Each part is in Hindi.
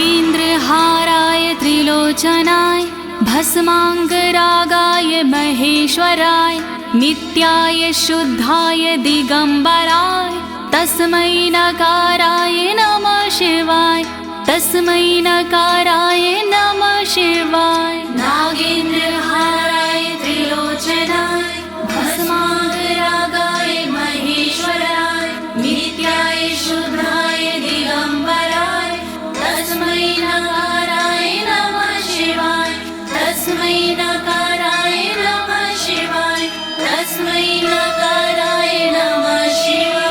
नागेन्द्रहाराय त्रिलोचनाय भस्माङ्गरागाय महेश्वराय नित्याय शुद्धाय दिगंबराय तस्मै नकाराय नमः शिवाय तस्मै नकाराय नमः शिवाय। नागेन्द्रहाराय त्रिलोचनाय भस्माङ्गरागाय महेश्वराय नित्याय शुद्धाय दिगंबराय तस्मै नकाराय नमः शिवाय तस्मै नकाराय नमः शिवाय तस्मै नकाराय नमः शिवाय।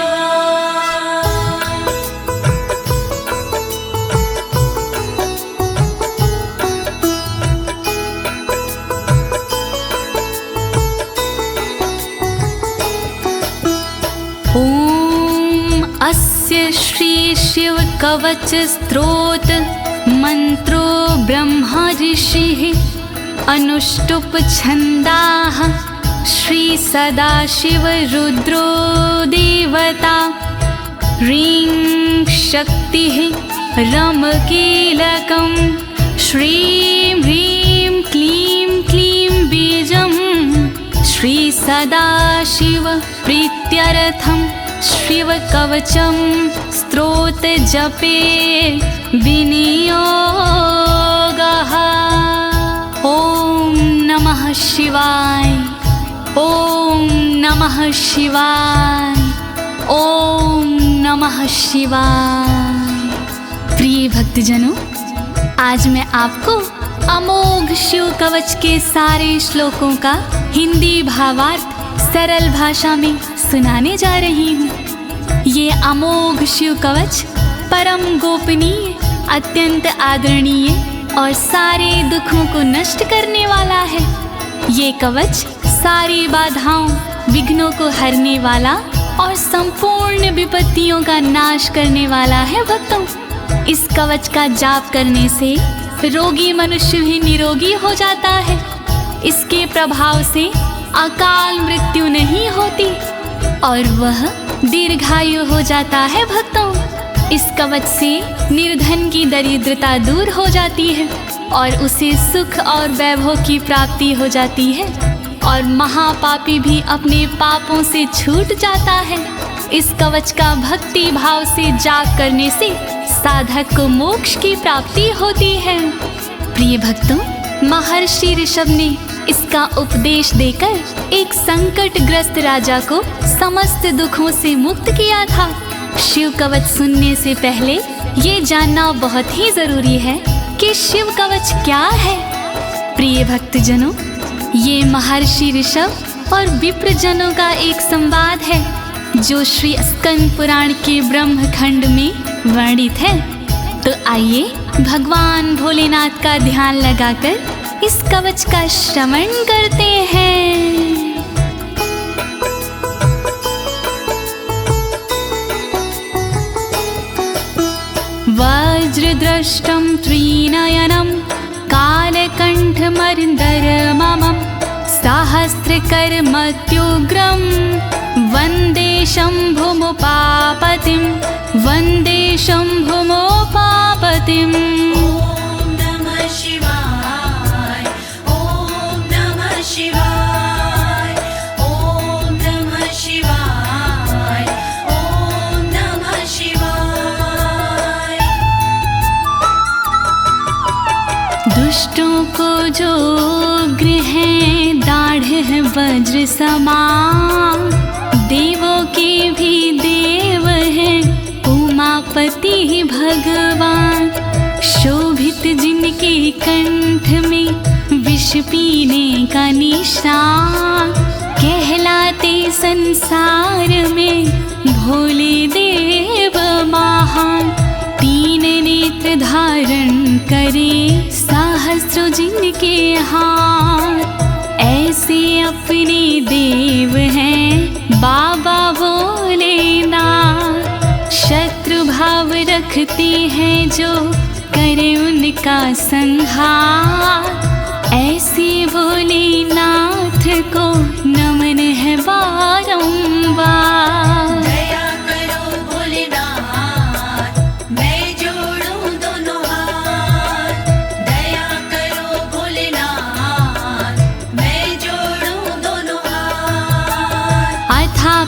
अस्य श्री शिव कवच स्तोत्र मंत्रो ब्रह्मा ऋषिः अनुष्टुप छंदाः श्री सदाशिव रुद्रो देवता ह्रीं शक्तिः रम कीलकं श्रीं ह्रीं क्लीं क्लीं बीजं श्री सदाशिव प्रीत्यर्थं शिव कवचम स्तोत्र जपे विनियोगः। ओम नमः शिवाय ओम नमः शिवाय ओम नमः शिवाय। प्रिय भक्तजनों, आज मैं आपको अमोघ शिव कवच के सारे श्लोकों का हिंदी भावार्थ सरल भाषा में सुनाने जा रही हूँ। ये अमोघ शिव कवच परम गोपनीय, अत्यंत आदरणीय और सारे दुखों को नष्ट करने वाला है। ये कवच सारी बाधाओं, विघ्नों को हरने वाला और संपूर्ण विपत्तियों का नाश करने वाला है। भक्तों, इस कवच का जाप करने से रोगी मनुष्य भी निरोगी हो जाता है। इसके प्रभाव से अकाल मृत्यु नहीं होती और वह दीर्घायु हो जाता है। भक्तों, इस कवच से निर्धन की दरिद्रता दूर हो जाती है और उसे सुख और वैभव की प्राप्ति हो जाती है और महापापी भी अपने पापों से छूट जाता है। इस कवच का भक्ति भाव से जाप करने से साधक को मोक्ष की प्राप्ति होती है। प्रिय भक्तों, महर्षि ऋषभ ने इसका उपदेश देकर एक संकटग्रस्त राजा को समस्त दुखों से मुक्त किया था। शिव कवच सुनने से पहले ये जानना बहुत ही जरूरी है कि शिव कवच क्या है। प्रिय भक्तजनों, ये महर्षि ऋषभ और विप्रजनों का एक संवाद है जो श्री स्कंद पुराण के ब्रह्मखंड में वर्णित है। तो आइए भगवान भोलेनाथ का ध्यान लगाकर इस कवच का श्रवण करते हैं। वज्रदृष्टं त्रिनयनं कालकण्ठमर्दरममं सहस्रकर्मत्युग्रं वन्दे शम्भुमुपापतिं वन्दे शम्भुमुपापतिम्। दुष्टों को जो उग्र है दाढ़ है वज्र समान, देवों के भी देव है उमापति भगवान। शोभित जिनके कंठ में विष पीने का निशान, कहलाते संसार में भोले देव महान। तीन नेत्र धारण करे सहस्रों जिनके हाथ, ऐसे अपने देव हैं बाबा भोलेनाथ। शत्रु भाव रखते हैं जो करे उनका संहार, ऐसे भोलेनाथ को नमन है बारंबार। दया करो भोलेनाथ, मैं जोड़ूं दोनों हाथ,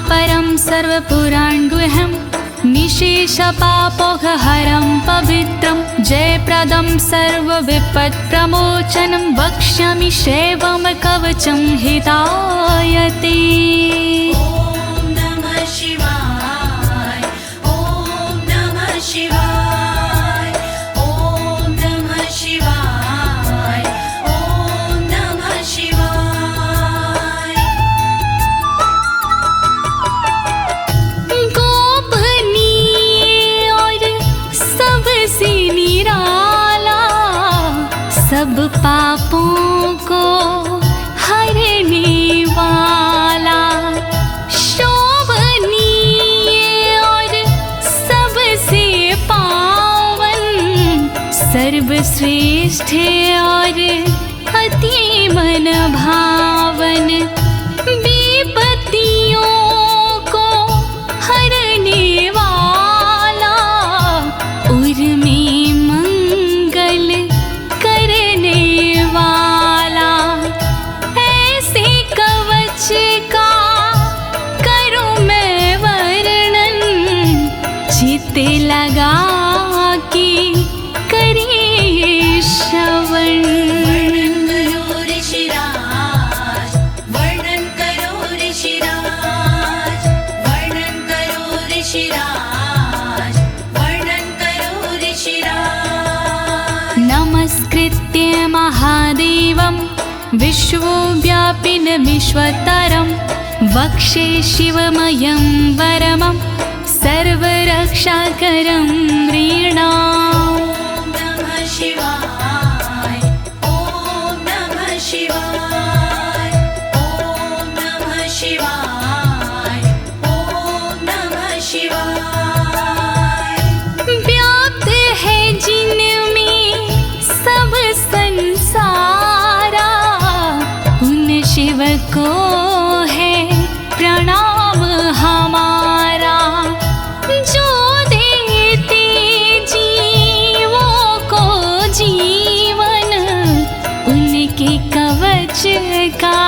परं सर्वपुराणगुह्यं निशेषपापोघहरं पवित्रं जयप्रदं सर्वविपत्प्रमोचनं वक्ष्यामि शैवं कवचं हितायते। ॐ नमः शिवाय, ॐ नमः शिवाय, ॐ नमः शिवाय, ॐ नमः शिवाय। गोपनीय और सबसे निराला, सब पापों को हरने वाला, शोभनीय और सबसे पावन, सर्वश्रेष्ठ और अति मन भावन, विपत्तियों को हरने वाला, उर में मंगल करने वाला, ऐसे कवच का करूं मैं वर्णन, चित्त लगा के करिए श्रवण। वर्णन करो ऋषिराज, वर्णन करो ऋषिराज, वर्णन करो ऋषिराज, वर्णन करो ऋषिराज। नमस्कृत्य महादेवं विश्वव्यापिनमीश्वरं वक्षे शिवमयं वरमं सर्वरक्षाकरं नृणाम्। ॐ नमः शिवाय, ॐ नमः शिवाय, ॐ नमः शिवाय, ॐ नमः शिवाय। व्याप्त है जिनमें सब संसारा, उन शिव को है प्रणाम हमारा, जो देते जीवों को जीवन, उनके कवच का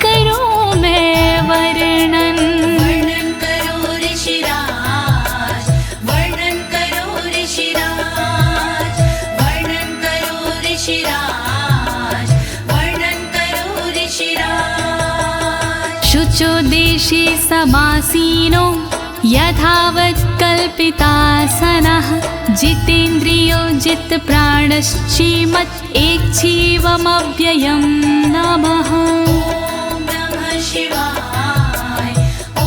करूं मैं वर्णन। वर्णन करो ऋषिराज, वर्णन करो ऋषिराज, वर्णन करो ऋषिराज, वर्णन करो ऋषिराज। शुचो देशे समासीनो यथावत् कल्पितासनः, जितेन्द्रियो जितप्राणश्चेमत् एकजीवमव्ययं नमः। ॐ नमः शिवाय, ॐ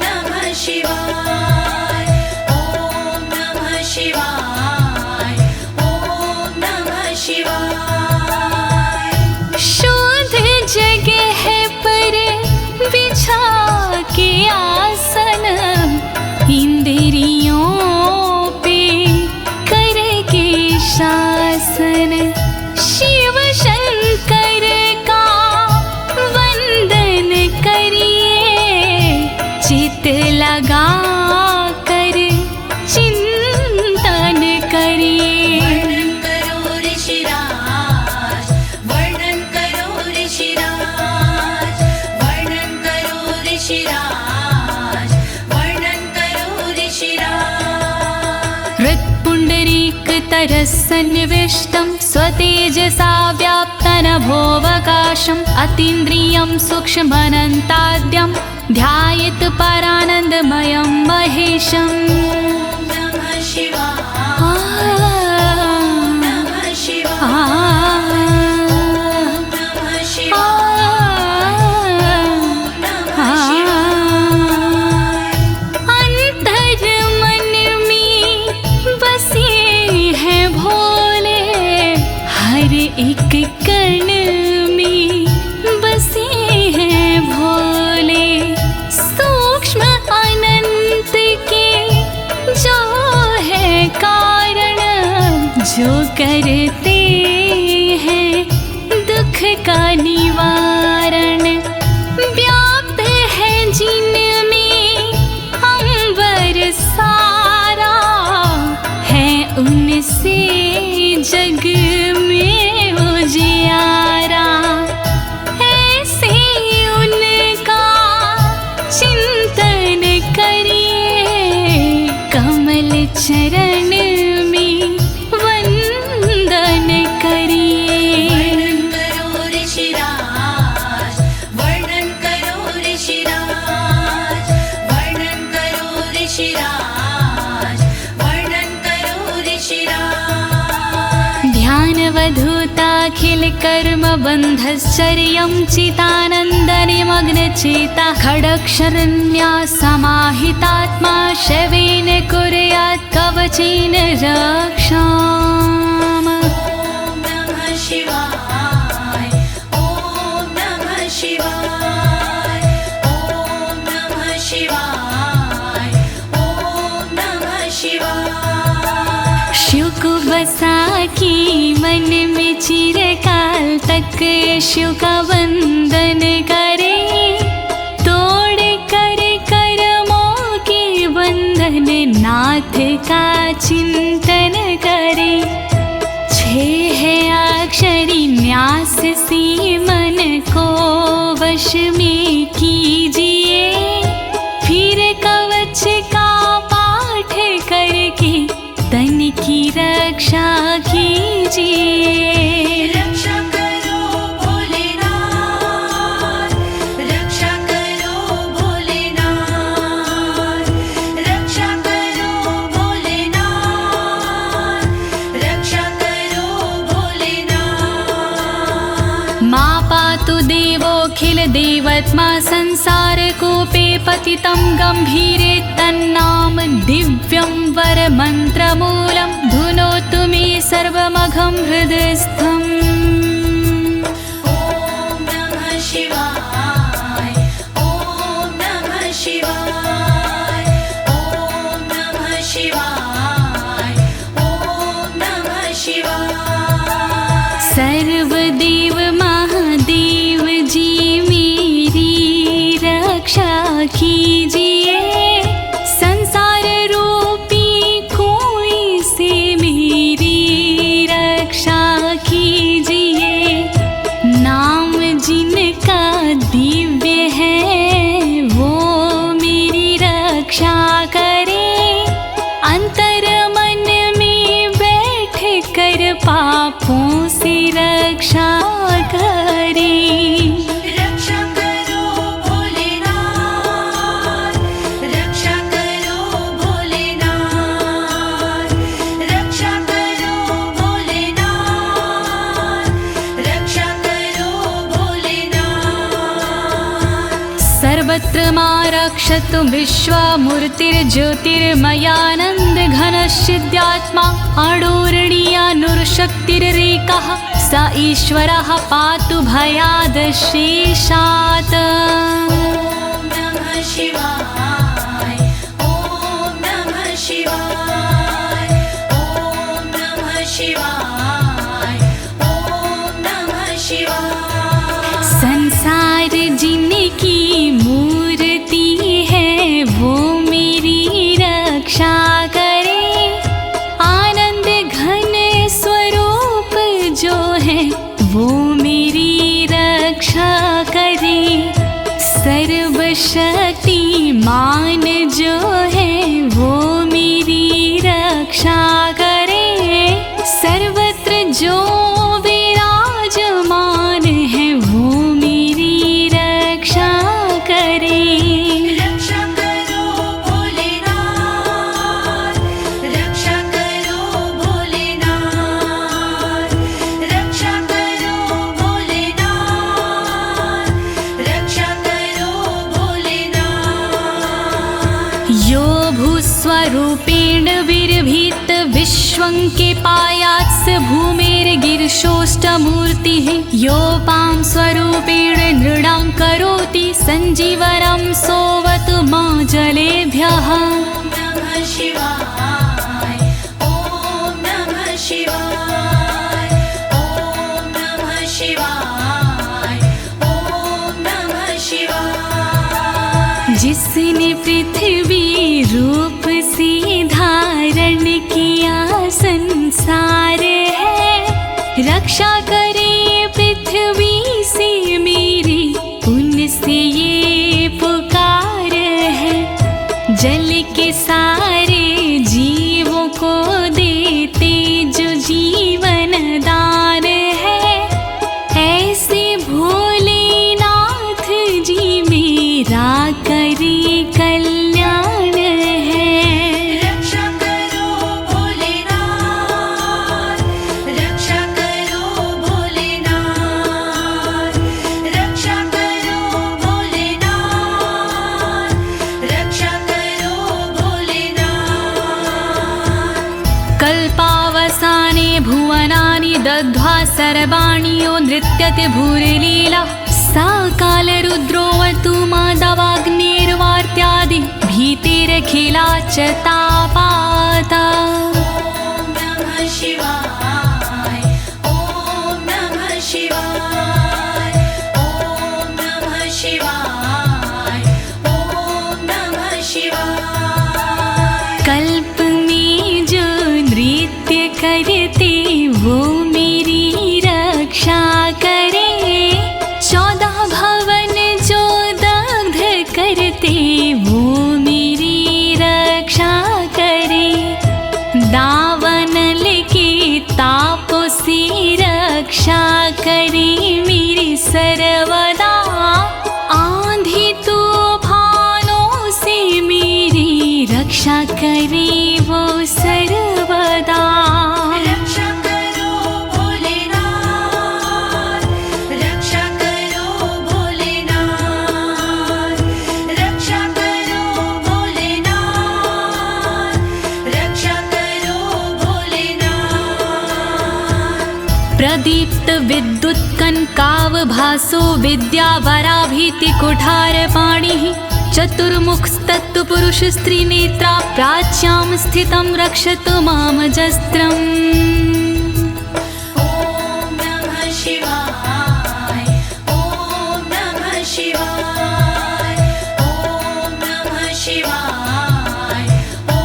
नमः शिवाय, ॐ नमः शिवाय, ॐ नमः शिवाय। शुद्ध जगह पर बिछा के आसन, इंद्रियों पे करके शासन, शिव शंकर का वंदन करिए, चित लगा कर चिंतन करिए। वर्णन करो ऋषिराज, वर्णन करो ऋषिराज, वर्णन करो ऋषिराज, वर्णन करो ऋषिराज। हृत्पुण्डरीकतरसन्निविष्टं स्वतेजसा व्याप्तनभोऽवकाशम्, अतीन्द्रियं सूक्ष्ममनन्ताद्यं ध्यायेत् परानन्दमयं महेशम्। ॐ नमः शिवाय, नमः शिवाय, नमः शिवाय, नमः शिवाय। अंतर मन में बसे हैं भोले, हर एक कण में बसे हैं भोले, सूक्ष्म अनंत के जो है कारण, जो करते हैं दुख का निवारण, व्याप्त है जिनमें अंबर सारा, है उनसे जग में उजियारा, ऐसे उनका चिंतन कर्मबन्धश्चर्यं चितानन्दनिमग्नचेता खडक्षरण्या समाहितात्मा शवेन कुर्यात् कवचेन रक्षाम्। ॐ नमः शिवाय ॐ नमः शिवाय ॐ नमः शिवाय ॐ नमः शिवाय। शिव को बसा की मन में चिरकाल तक शिव का वंदन करे, तोड़ कर कर्मों के बंधन नाथ का चिंतन करे। छह अक्षरी न्यास सी मन को वश में कीजिए, फिर कवच का पाठ करके तन की रक्षा कीजिए। रक्षा करो भोलेनाथ, रक्षा करो भोलेनाथ, रक्षा करो भोलेनाथ, रक्षा करो भोलेनाथ। मां पातु देवोऽखिल देवत्मा संसार कूपे पतितं गंभीरे तन्नाम दिव्यं वरमन्त्रमूलं धुनोतु मे सर्वमघं हृदयस्थम्। ॐ नमः शिवाय ॐ नमः शिवाय ॐ नमः शिवाय ॐ नमः शिवाय। सर्वदेव महादेव जी मेरी रक्षा कीजिए, संसार रूपी कोई से मेरी रक्षा कीजिए। नाम जिनका दिव्य है वो मेरी रक्षा करे, अंतर मन में बैठ कर पापों से रक्षा करे। रक्षा करो भोलेनाथ, रक्षा करो भोलेनाथ, रक्षा करो भोलेनाथ, रक्षा करो भोलेनाथ। सर्वत्र मां रक्षतु विश्वमूर्तिर्ज्योतिर्मयानन्द घनश्चिद्यात्मा अडोरणीयानुर्शक्तिरेकः स ईश्वरः पातु भयादशेषात्। ॐ नमः शिवाय ॐ नमः शिवाय ॐ नमः शिवाय ॐ नमः शिवाय। संसार जिनकी मूर्ति है वो मेरी रक्षा करे, आनंद घन स्वरूप जो है वो मेरी रक्षा करे। सर्वशक्तिमान जो है वो मेरी रक्षा करे, सर्वत्र जो विराजमान है वो मेरी रक्षा करे। रक्षा करो भोलेनाथ, रक्षा करो भोलेनाथ, रक्षा करो भोलेनाथ, रक्षा करो भोलेनाथ। यो भूस्वरूपेण विर्भीत विश्वं के पायात् स भूमेर्गिरिशोष्टमूर्तिः, योपां स्वरूपेण नृणां करोति सञ्जीवनं सोऽवतु मां जलेभ्यः। ॐ नमः शिवाय ॐ नमः शिवाय ॐ नमः शिवाय ॐ नमः शिवाय। जिसने पृथ्वी रूप से धारण किया संसार है, रक्षा करे पृथ्वी से मेरी उनसे ये पुकार है। जल के सारे जीवों को देते जो जीवन दान है, ऐसे भोलेनाथ जी मेरा करे कल्याण है। रक्षा करो भोलेनाथ, रक्षा करो भोलेनाथ, सर्वाणि यो नृत्यते भूरिलीला सा कालरुद्रोऽवतु माधवाग्निर्वार्त्यादि भीतिरखिला च तापाता। ॐ नमः शिवाय ॐ नमः शिवाय ॐ नमः शिवाय ॐ नमः शिवाय। कल्प में जो नृत्य करते वो मेरी रक्षा करे, 14 भवन जो दग्ध करते वो मेरी रक्षा करे। दावानल के तापों से रक्षा करे मेरी सर्वदा, आंधी तूफानों से मेरी रक्षा करे वो सर्वदा। रक्षा करो भोलेनाथ, रक्षा करो भोलेनाथ, रक्षा करो भोलेनाथ, रक्षा करो भोलेनाथ। प्रदीप्त विद्युत कनकावभासो विद्यावराभीति कुठारपाणिः, चतुर्मुखस्तत्पुरुष स्त्रीनेत्रा प्राच्यां स्थितं रक्षतु मामजस्त्रम्। ॐ नमः शिवाय ॐ नमः शिवाय ॐ नमः शिवाय ॐ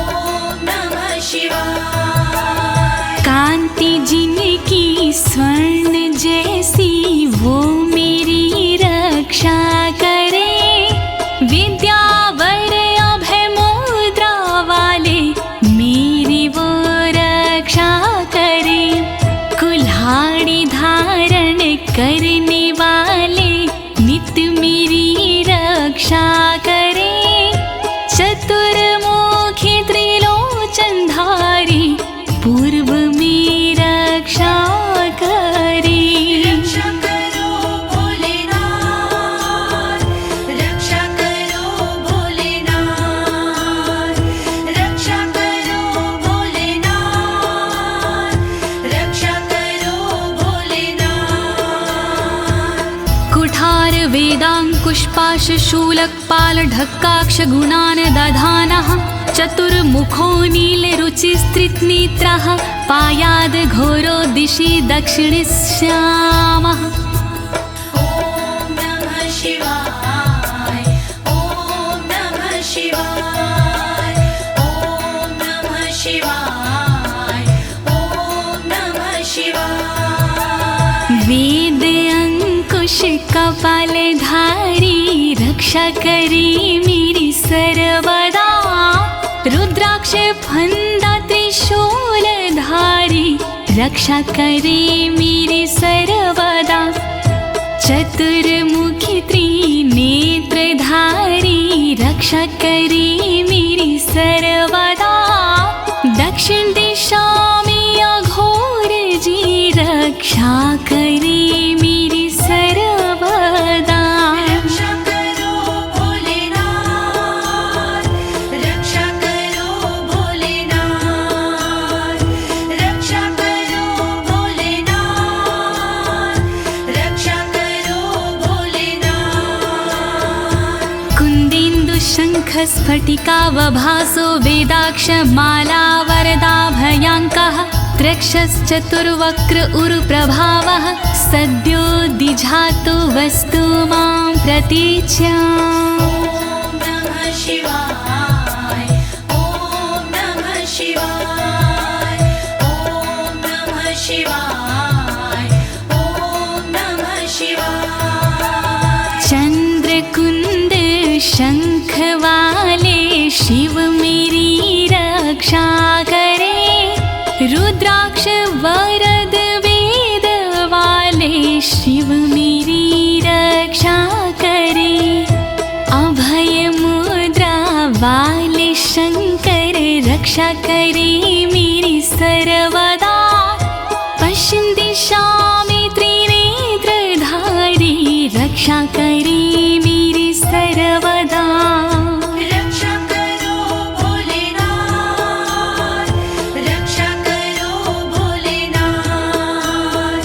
नमः शिवाय। कांति जिनकी स्वर्ण जैसी वो मेरी रक्षा करे, विद्यावर अभय मुद्रा वाले मेरी वो रक्षा करे। कुल्हाड़ी धारण करने वाले नित्य मेरी रक्षा करे। चतुर्मुखी त्रिलोचनधारी पूर्व में रक्षा करे। रक्षा करो भोलेनाथ, रक्षा करो भोलेनाथ, रक्षा करो भोलेनाथ, रक्षा करो भोलेनाथ। कुठार वेदांकुशपाश शूलकपाल ढक्काक्ष गुणान् दधानः, चतुर्मुखो नीलरुचिस्त्रिनेत्रः पायाद् घोरो दिशि दक्षिणश्यामः। ॐ नमः शिवाय ॐ नमः शिवाय ॐ नमः शिवाय ॐ नमः शिवाय। वेद अंकुश कपालधारी रक्षा करे मेरी सर्वदा, रुद्राक्ष फंदा त्रिशूलधारी रक्षा करे मेरी सर्वदा। चतुर्मुखी त्रिनेत्रधारी रक्षा करे मेरी सर्वदा। दक्षिण दिशा में अघोर जी रक्षा करे मेरी सर्वदा। रक्षा करो भोलेनाथ, रक्षा करो भोलेनाथ, रक्षा करो भोलेनाथ, रक्षा करो भोलेनाथ। कुन्देन्दु शङ्ख स्फटिकावभासो वेदाक्ष माला वरदाभयाङ्कः, त्रक्षश्चतुर्वक्र उरुप्रभावः सद्यो दिझातु वस्तु मां प्रतीच्याम्। ॐ नमः शिवाय ॐ नमः शिवाय ॐ नमः शिवाय ॐ नमः शिवाय। चंद्रकुंद शंख वाले शिव मेरी रक्षा करे, रुद्राक्ष वरद वेद वाले शिव मेरी रक्षा करे। अभय मुद्रा वाले शंकर रक्षा करे मेरी सर्वदा। पश्चिम दिशा में त्रिनेत्रधारी रक्षा करे मेरी सर्वदा। रक्षा करो भोलेनाथ, रक्षा करो भोलेनाथ,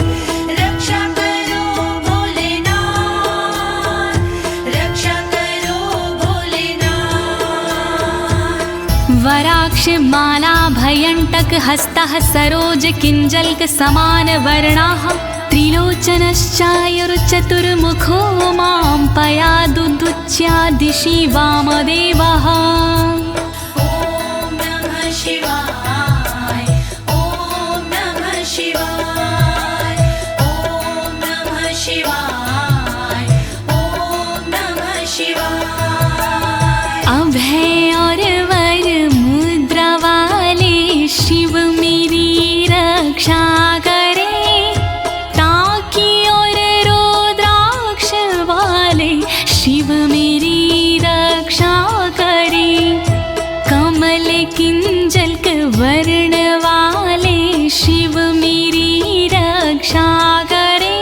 रुद्राक्ष माला भयंटक हस्तः सरोज किंजल्क समान वर्णाः त्रिलोचनश्चायुर्चतुर्मुखो मां पयादुदुच्या दिशि वामदेवः। ॐ नमः शिवाय ॐ नमः शिवाय ॐ नमः शिवाय ॐ नमः शिवाय। अभय और वर मुद्रा वाले शिव मेरी रक्षा करे, टाकी और रुद्राक्ष वाले शिव मेरी रक्षा करे, कमल किंजल्क वर्ण वाले शिव मेरी रक्षा करे,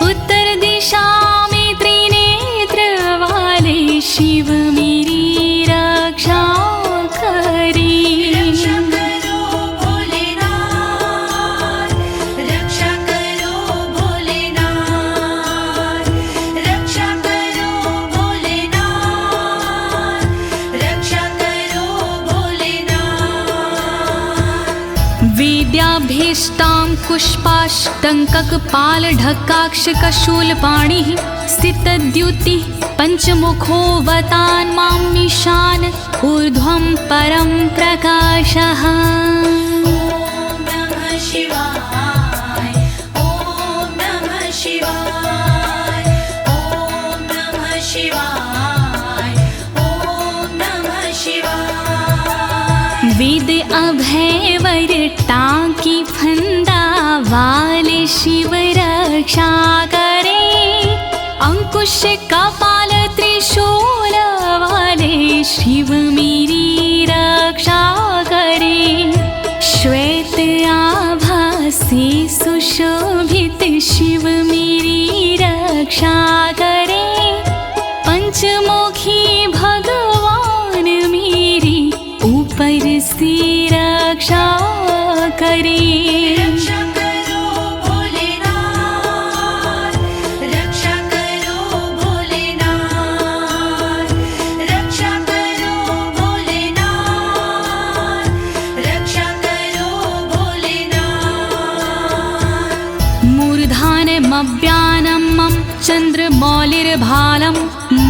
उत्तर दिशा में त्रिनेत्र वाले शिव मेरी रक्षा करे। रक्षा करो भोलेनाथ, रक्षा करो भोलेनाथ, रक्षा करो भोलेनाथ, रक्षा करो भोलेनाथ। वेद्याभीष्टां पुष्पाष्टङ्ककपालढक्काक्षकशूलपाणिः स्थितद्युतिः पञ्चमुखोऽवतान् मामीशान ऊर्ध्वं परं प्रकाशः। ॐ नमः शिवाय ॐ नमः शिवाय ॐ नमः शिवाय ॐ नमः शिवाय। वेद अभय वर टाकी फंदा वाले शिव रक्षा करे, अंकुश कपाल त्रिशूल वाले शिव मेरी रक्षा करे, श्वेत आभा से सुशोभित शिव मेरी रक्षा करे, पंचमुखी भगवान मेरी ऊपर से रक्षा करे। रक्षा करो भोलेनाथ, रक्षा करो भोलेनाथ, रक्षा करो भोलेनाथ, रक्षा करो भोलेनाथ। मूर्धानमव्यानं मम चन्द्रमौलिर्भालं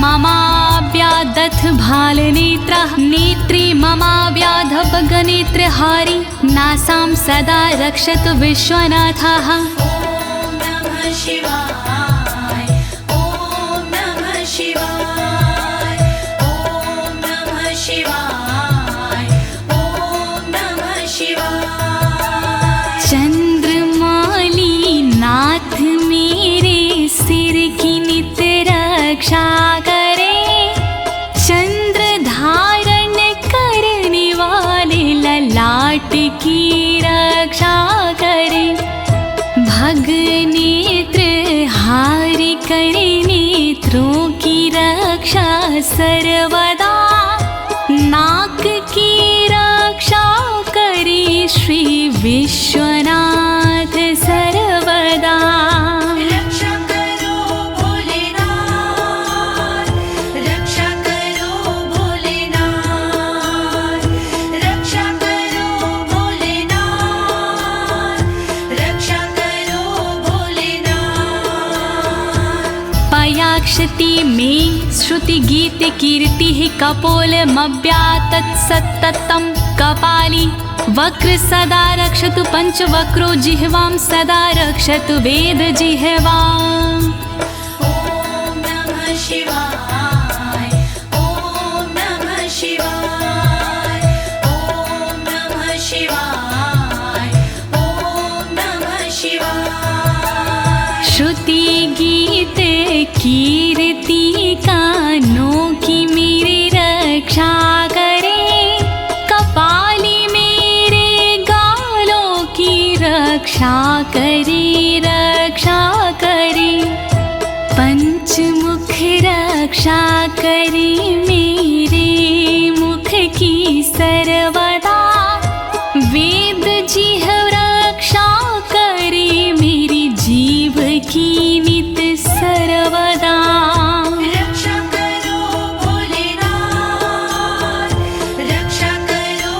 ममाव्यादथ भालनेत्रः, नेत्रे ममाव्याधपगनेत्रहारी नासां सदा रक्षतु विश्वनाथः। ॐ नमः शिवाय ॐ नमः शिवाय ॐ नमः शिवाय ॐ नमः शिवाय। चंद्रमौली नाथ मेरे सिर की नित रक्षा करे, चंद्र धारण करने वाले ललाट की रक्षा करे, भग नेत्र हारि करे नेत्रों की रक्षा सर्वदा, नाक की रक्षा करे श्री विश्वनाथ सर्वदा। रक्षा करो भोलेनाथ, रक्षा करो भोलेनाथ, रक्षा करो भोलेनाथ, रक्षा करो भोलेनाथ। पयाक्षति में श्रुति गीत कीर्ति कपोलमव्यातत् सत्ततं कपाली, वक्र सदा रक्षतु पंचवक्रो जिह्वां सदा रक्षतु वेद जिह्वाम्। ॐ नमः शिवाय ॐ नमः शिवाय ॐ नमः शिवाय ॐ नमः शिवाय। श्रुति गीत कीर्ति कानों की मेरी रक्षा करे, कपाली मेरे गालों की रक्षा करे, रक्षा करे, पंचमुख रक्षा करे मेरे मुख की सर्वदा, वेद जिह्व रक्षा करे मेरी जीव की नित सर्वदा। रक्षा करो भोलेनाथ, रक्षा करो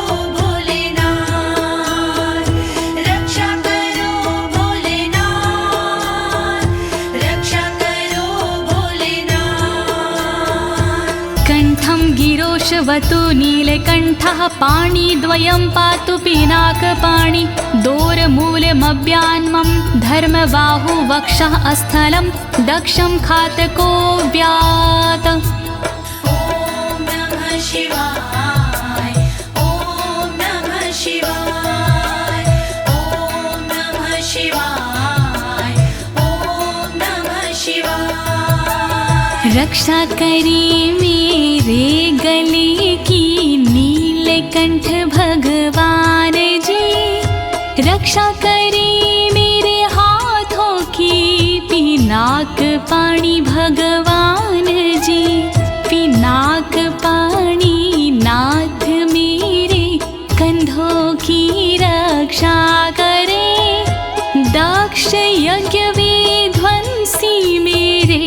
कण्ठं गिरोशवतु नीलकण्ठः पाणिद्वयं पातु पिनाकपाणि दोरमूलमव्यान्मं धर्मबाहु वक्षः अस्थलं दक्षं खातको व्यात्। ॐ नमः शिवाय ॐ नमः शिवाय ॐ नमः शिवाय ॐ नमः शिवाय। रक्षा करी मेरे गले की नीलकंठ भगवान जी, रक्षा करी मेरे हाथों की पिनाक पाणी भगवान जी, पिनाक पाणी नाथ मेरे कंधों की रक्षा करे, दक्ष यज्ञ विध्वंसी मेरे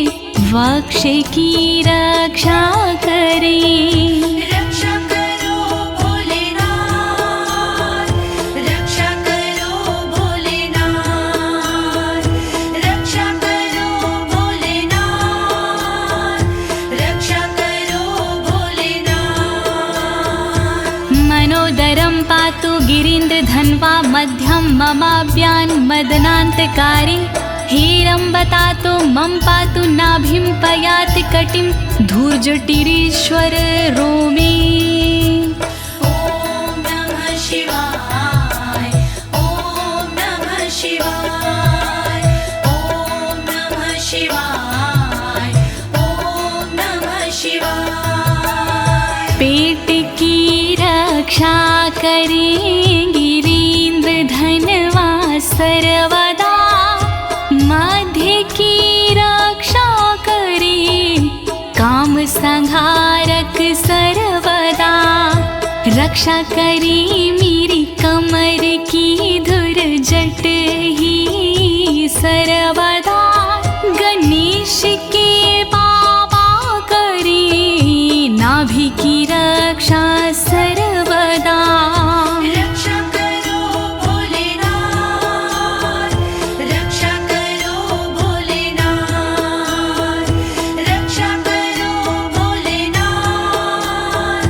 वक्ष की रक्षा करे। रक्षा करो भोलेनाथ, रक्षा करो भोलेनाथ, रक्षा करो भोलेनाथ, रक्षा करो भोलेनाथ। मनोदरं पातु गिरीन्द्रधन्वा मध्यं ममाव्यान् मदनान्तकारी, हेरम्बतातो मम पातु नाभिं पयाति कटिं धूर्जटिरीश्वर रोमे। ॐ नमः शिवाय ॐ नमः शिवाय ॐ नमः शिवाय ॐ नमः शिवाय। पेट की रक्षा करें गिरीन्द्रधनवा सर्वदा, मध्य की रक्षा करे काम संहारक सर्वदा, रक्षा करे मेरी कमर की धुरजट ही सर्वदा, गणेश के बाबा करे नाभि की रक्षा सर्वदा। रक्षा करो भोलेनाथ, रक्षा करो भोलेनाथ, रक्षा करो भोलेनाथ,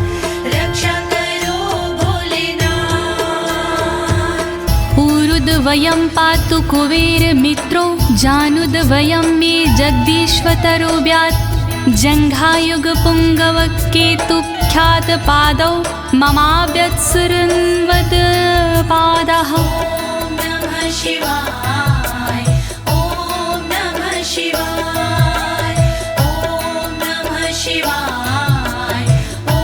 रक्षा करो भोलेनाथ। ऊरुद्वयं पातु कुबेर मित्रो, जानुद्वयं मे जगदीश्वतरो व्यात्, जङ्घायुग पुङ्गव केतुख्यात पादौ ममाव्यत्सुरन्वद पादः। ॐ नमः शिवाय ॐ नमः शिवाय ॐ नमः शिवाय ॐ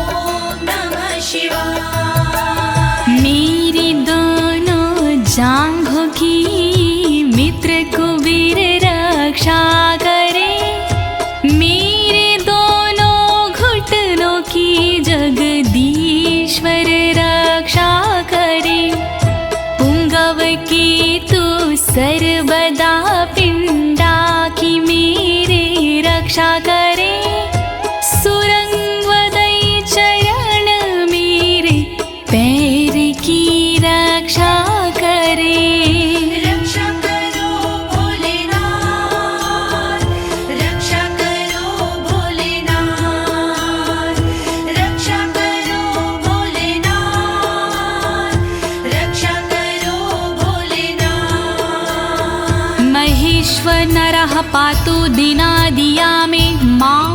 नमः शिवाय। मेरी दोनों जांघों की मित्र कुबेर रक्षा करे, मेरे दोनों घुटनों की जगदीश्वर रक्षा करे, पुंगव की तू सर्वदा पिंडा की मेरे रक्षा करे, सुरंगवदई चरण मेरे पैर की रक्षा करे। रक्षा करो भोलेनाथ, रक्षा करो भोलेनाथ, रक्षा करो भोलेनाथ, रक्षा करो भोलेनाथ। महेश्वर नरः पातु दिनादिया मे मां,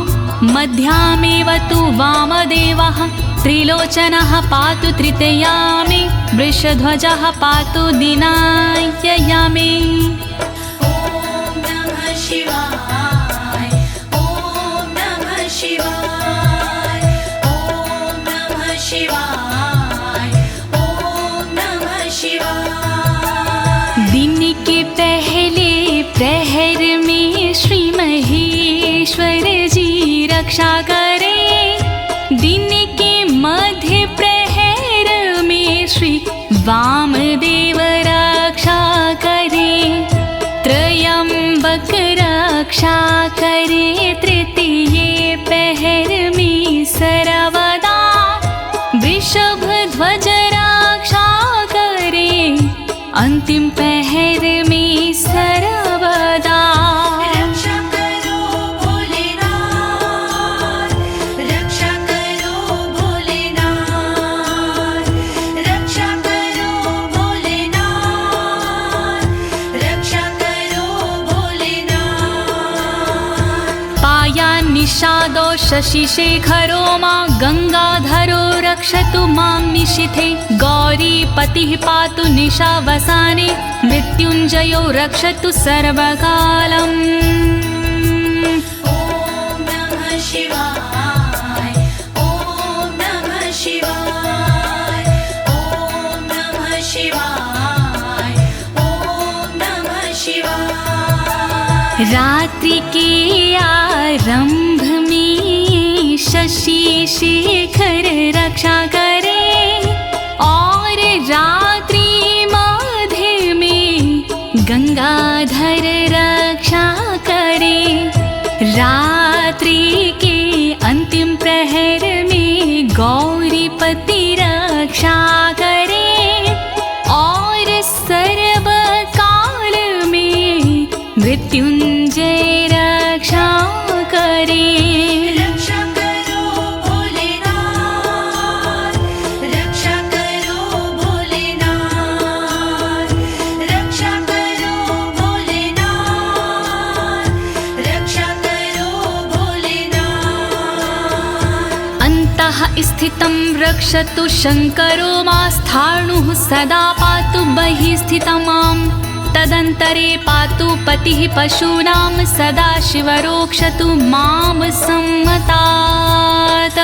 मध्यामेव तु वामदेवः, त्रिलोचनः पातु तृतीया मे, वृषध्वजः पातु दिनायया मे। ॐ नमः शिवाय ॐ नमः शिवाय ॐ नमः शिवाय ॐ नमः शिवाय। दिन के पहले प्रहर में श्री महेश्वर जी रक्षा करे, दिन के मध्य प्रहर में श्री वामदेव रक्षा करे, त्रयंबक रक्षा करे, तृतीय पहर में सर्वदा, वृषभ ध्वज रक्षा करे, अंतिम पहर में सर्वदा। रक्षा करो भोलेनाथ, रक्षा निषादो शशिशेखरो मां गङ्गाधरो रक्षतु मां निशिथे गौरीपतिः पातु निशावसाने मृत्युञ्जयो रक्षतु सर्वकालम् ॐ नमः शिवाय ॐ नमः शिवाय ॐ नमः शिवाय ॐ नमः शिवाय। रात्रि के आरंभ में शशि शेखर रक्षा करे और रात्रि मध्य में गंगाधर रक्षा करे। रात्रि के अंतिम प्रहर में गौरीपति रक्षा करे और सर्वकाल में मृत्युंजय रक्षा करे। रक्षा करो भोलेनाथ रक्षा करो भोलेनाथ रक्षा करो भोलेनाथ रक्षा करो भोलेनाथ। अन्तः स्थितं रक्षतु शङ्करो मास्थाणुः सदा पातु बहिः स्थितं माम् तदन्तरे पातु पतिः पशूनां सदा शिवरोक्षतु मां सम्मतात्। ॐ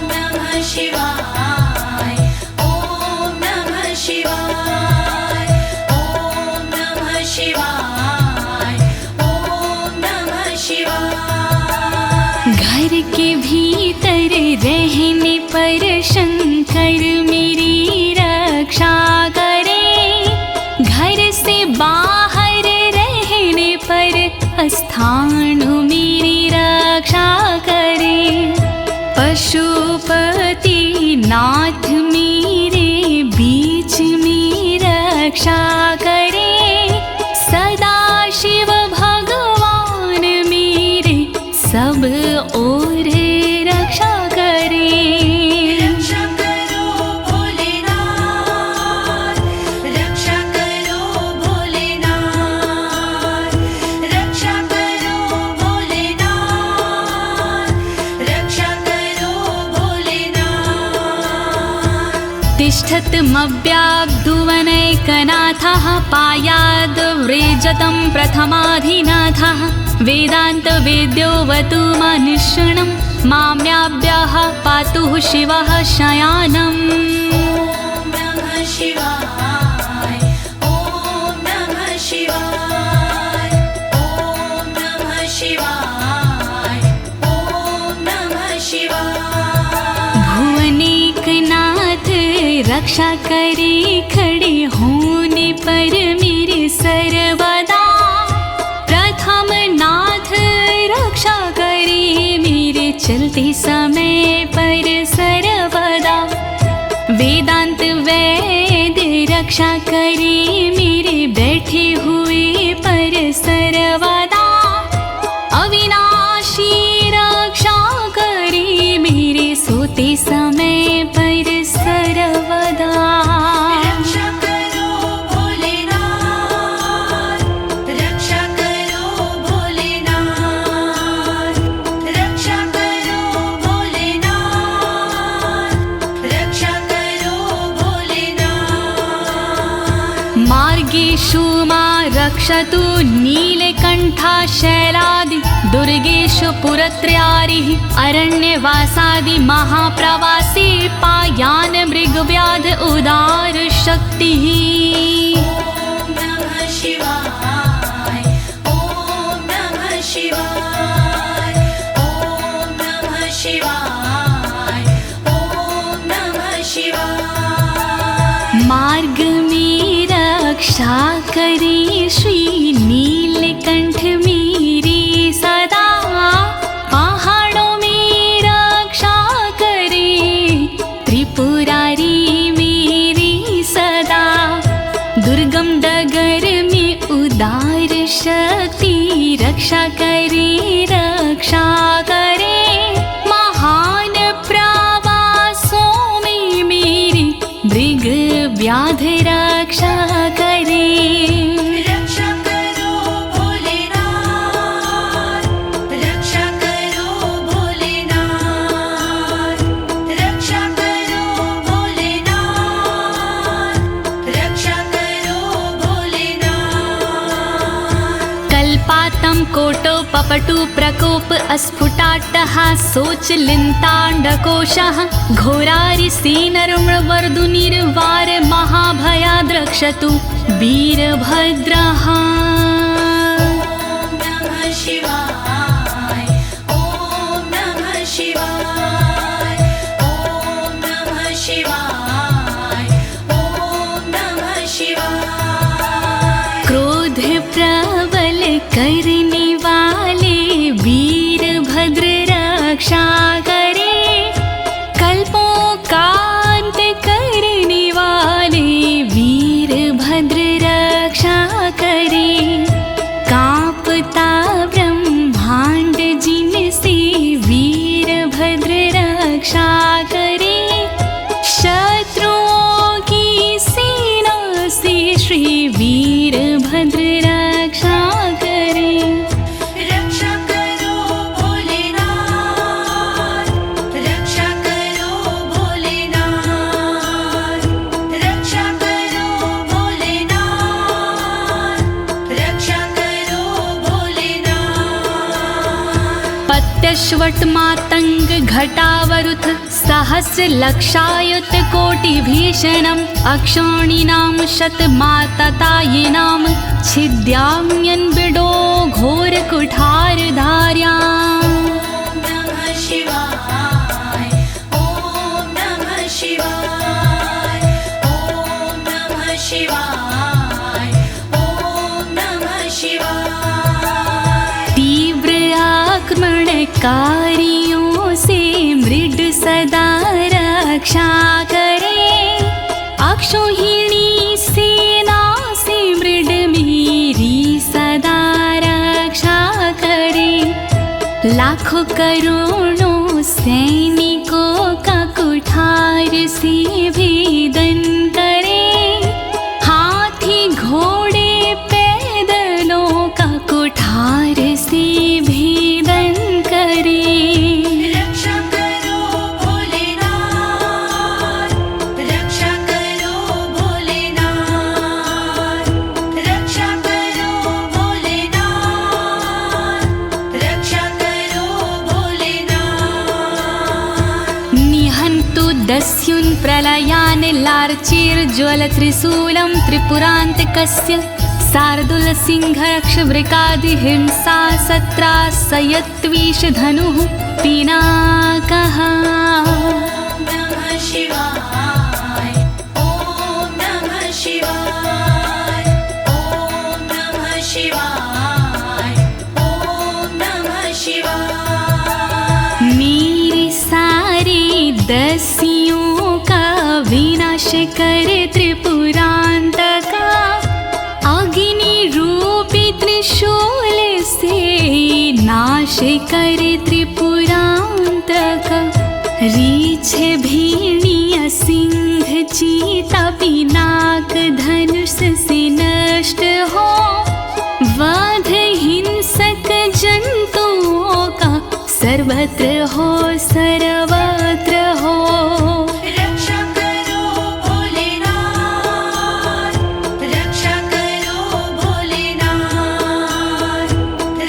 नमः शिवाय ॐ नमः शिवाय ॐ नमः शिवाय ॐ नमः शिवाय। घर के भीतर रहने पर शंकर मेरी रक्षा करे घर से बाहर रहने पर स्थान मेरी रक्षा करे। पशुपति नाथ मेरे बीच में रक्षा करे सदा शिव भगवान मेरे सब ओर रक्षा करे। रक्षा करो भोलेनाथ रक्षा करो भोलेनाथ रक्षा करो भोलेनाथ रक्षा करो भोलेनाथ। तिष्ठतमव्याब्धुवनैकनाथः पायाद्व्रेजतं प्रथमाधिनाथः वेदान्तवेद्योऽवतु मनुष्यणं माम्याभ्यः पातु शिवः शयानम्। ॐ नमः शिवाय ॐ नमः शिवाय ॐ नमः शिवाय ॐ नमः शिवाय। भुवनेकनाथ रक्षा करे खड़े होने पर मेरे सर्वदा प्रथम नाथ रक्षा करे मेरे चलते समय पर सर्वदा। वेदांत वैद्य रक्षा करे मेरे बैठे हुए पर सर्वदा। अविनाशी रक्षा करे मेरे सोते समय पर सर्वदा। रक्षा करो भोलेनाथ रक्षा करो भोलेनाथ रक्षा करो भोलेनाथ रक्षा करो भोलेनाथ। मार्गेषु मां रक्षतु नीलकण्ठा शैलादि दुर्गेषु पुरत्रयारिः अरण्यवासादि महाप्रवासी पायान् मृगव्याध उदार शक्तिः। ॐ नमः शिवाय ॐ नमः शिवाय ॐ नमः शिवाय ॐ नमः शिवाय। मार्ग में रक्षा करे श्री नीलकंठ मेरी सदा। पहाड़ों में रक्षा करे त्रिपुरारी मेरी सदा। दुर्गम डगर में उदार शक्ति रक्षा करे महान प्रवासों में मेरी मृग व्याध रक्षा करे। रक्षा करो भोलेनाथ रक्षा करो पपटु प्रकोप अस्फुटाट्टहासोच लिन्ताण्डकोशः घोरारिसेनर्मवर्दुनिर्वार महाभयाद्रक्षतु वीरभद्रः। शिवाय ॐ नमः शिवाय ॐ नमः शिवाय ॐ नमः शिवाय। क्रोध प्रबल करने वाले वीरभद्र रक्षा करे, कल्पों का अंत करने वाले वीरभद्र रक्षा करे। कांपता ब्रह्मांड जिनसे वीरभद्र रक्षा करे, शत्रुओं की सेना से श्री वीरभद्र रक्षा करे। रक्षा करो भोलेनाथ, रक्षा करो भोलेनाथ, रक्षा करो भोलेनाथ, रक्षा करो भोलेनाथ। पत्यश्वट मातंग घटावरुथ सहस्र लक्षायुत कोटि भीषणम् अक्षौणीनां शतमाततायिनां छिद्याम्यन् बिडो घोर कुठार धार्याम्। नमः शिवाय ॐ नमः शिवाय ॐ नमः शिवाय ॐ नमः शिवाय। तीव्र आक्रमणकारियों से मृड सदा रक्षा करे, अक्षौहिणी सेना से मृड मेरी सदा रक्षा करे। लाखों करोड़ों सैनिकों का कुठार से भेदन करे, हाथी घोड़े पैदलों का कुठार से भेदन करे। रक्षा करो भोलेनाथ, रक्षा करो भोलेनाथ, रक्षा करो भोलेनाथ, रक्षा करो भोलेनाथ। निहन्तु दस्युन् प्रलयान् लार्चेर्ज्वलत्रिशूलं त्रिपुरान्तकस्य शार्दूलसिंहरक्षवृकादिहिंसा सत्रासयत्विषधनुः पिनाकः। नमः शिवाय ॐ नमः शिवाय ॐ नमः शिवाय ॐ नमः शिवाय। मेरे सारे दस्युओं का विनाश करे त्रिपुरान्तका, अग्नि रूपी त्रिशूल से नाश करे त्रिपुरान्तका। रीछ भेड़िया सिंह चीता पिनाक धनुष से नष्ट हो, वध हिंसक जंतुओं का सर्वत्र हो सर्वत्र हो। रक्षा करो भोलेनाथ, रक्षा करो भोलेनाथ,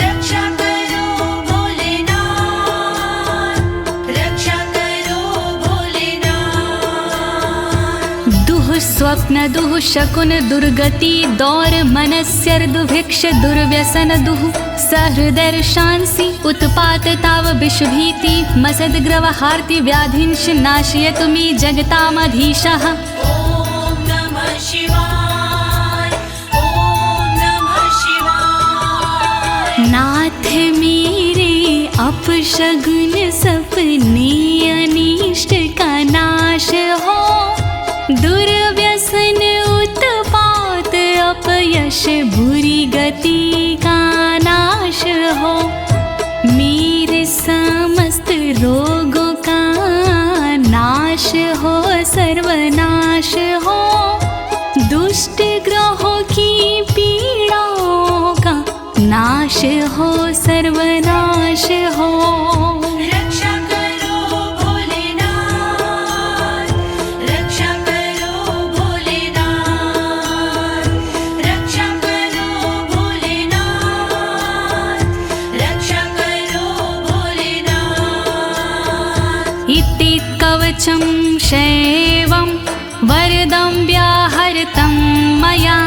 रक्षा करो भोलेनाथ, रक्षा करो भोलेनाथ। दुः स्वप्न दुः शकुन दुर्गति दौर मनस्यर दुभिक्ष दुर्व्यसन दुः सहृदर्शांसि उत्पात ताव विषभीति मसद्ग्रवहार्ति व्याधिंश नाशयतु मे जगतामधीशः। ॐ नमः शिवाय ॐ नमः शिवाय। नाथ मेरे अपशगुन सपने अनिष्ट का नाश हो, दुर्व्यसन उत्पात अपयश बुरी गति का नाश हो। मेरे समस्त रोगों का नाश हो सर्वनाश हो, दुष्ट ग्रहों की पीड़ाओं का नाश हो सर्वनाश हो। रक्षा करो भोलेनाथ, रक्षा करो भोलेनाथ, रक्षा करो भोलेनाथ, कवचं शैवं वरदं व्याहृतं मया